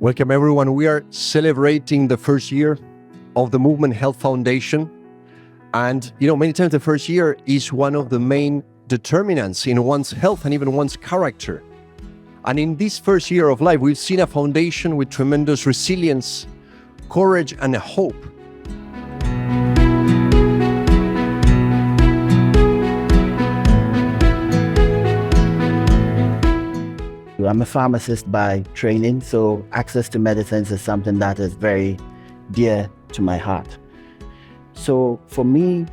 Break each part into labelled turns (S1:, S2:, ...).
S1: Welcome everyone. We are celebrating the first year of the Movement Health Foundation. And many times the first year is one of the main determinants in one's health and even one's character. And in this first year of life, we've seen a foundation with tremendous resilience, courage, and hope.
S2: I'm a pharmacist by training, so access to medicines is something that is very dear to my heart. So for me,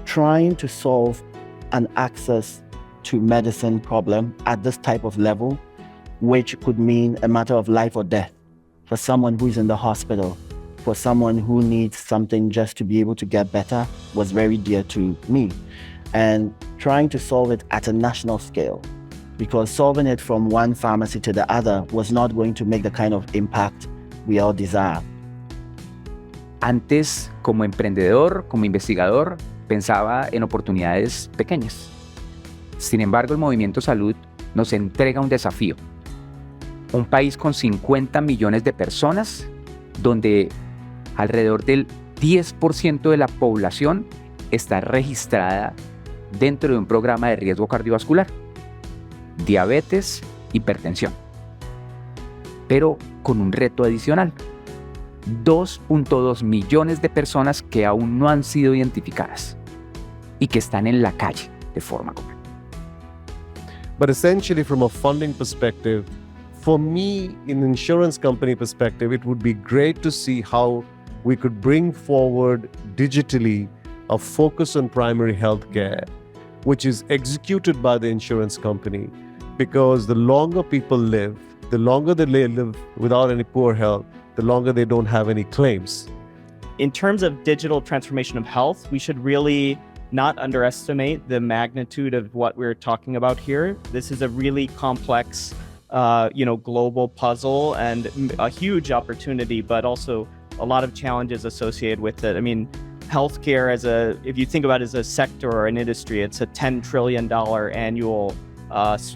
S2: trying to solve an access to medicine problem at this type of level, which could mean a matter of life or death for someone who's in the hospital, for someone who needs something just to be able to get better, was very dear to me. And trying to solve it at a national scale, because solving it from one pharmacy to the other was not going to make the kind of impact we all desire.
S3: Antes, como emprendedor, como investigador, pensaba en oportunidades pequeñas. Sin embargo, el Movimiento Salud nos entrega un desafío. Un país con 50 millones de personas, donde alrededor del 10% de la población está registrada dentro de un programa de riesgo cardiovascular, diabetes, hipertensión. Pero con un reto adicional: 2.2 millones de personas que aún no han sido identificadas y que están en la calle de forma común.
S1: But essentially, from a funding perspective, for me, in an insurance company perspective, it would be great to see how we could bring forward digitally a focus on primary health care, which is executed by the insurance company, because the longer people live, the longer they live without any poor health, the longer they don't have any claims.
S4: In terms of digital transformation of health, we should really not underestimate the magnitude of what we're talking about here. This is a really complex, global puzzle and a huge opportunity, but also a lot of challenges associated with it. I mean, healthcare if you think about it as a sector or an industry, it's a $10 trillion annual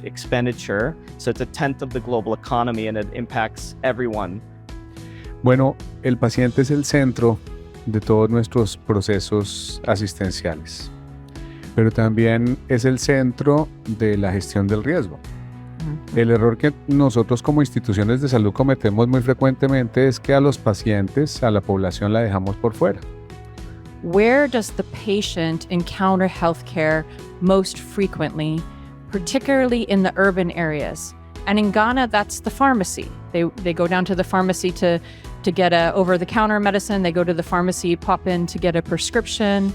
S4: expenditure. So it's a tenth of the global economy, and it impacts everyone.
S5: Bueno, el paciente es el centro de todos nuestros procesos asistenciales, pero también es el centro de la gestión del riesgo. El error que nosotros como instituciones de salud cometemos muy frecuentemente es que a los pacientes, a la población, la dejamos por fuera.
S6: Where does the patient encounter healthcare most frequently, particularly in the urban areas? And in Ghana, that's the pharmacy. They go down to the pharmacy to get a over-the-counter medicine. They go to the pharmacy, pop in to get a prescription.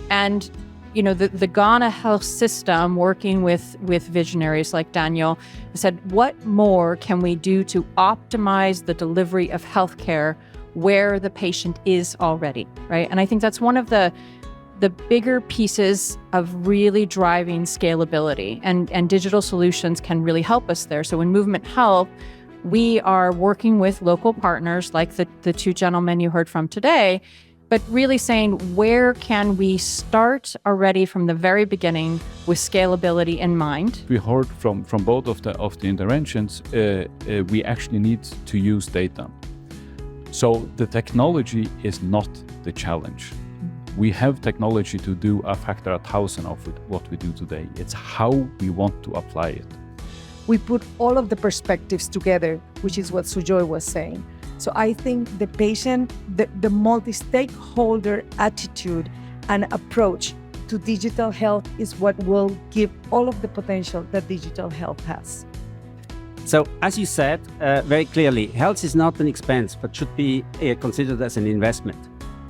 S6: And the Ghana health system, working with visionaries like Daniel, said, what more can we do to optimize the delivery of healthcare where the patient is already, right? And I think that's one of the bigger pieces of really driving scalability, and digital solutions can really help us there. So in Movement Health, we are working with local partners like the two gentlemen you heard from today, but really saying, where can we start already from the very beginning with scalability in mind?
S7: We heard from both of the interventions, we actually need to use data. So the technology is not the challenge. We have technology to do a factor 1,000 of what we do today. It's how we want to apply it.
S8: We put all of the perspectives together, which is what Sujoy was saying. So I think the patient, the multi-stakeholder attitude and approach to digital health is what will give all of the potential that digital health has.
S9: So, as you said very clearly, health is not an expense, but should be considered as an investment.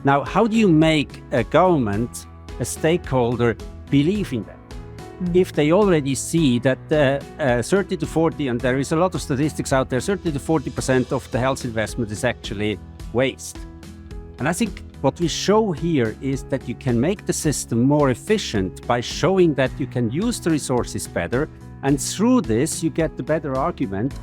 S9: Now, how do you make a government, a stakeholder, believe in that? If they already see that 30 to 40, and there is a lot of statistics out there, 30 to 40% of the health investment is actually waste. And I think what we show here is that you can make the system more efficient by showing that you can use the resources better, and through this you get the better argument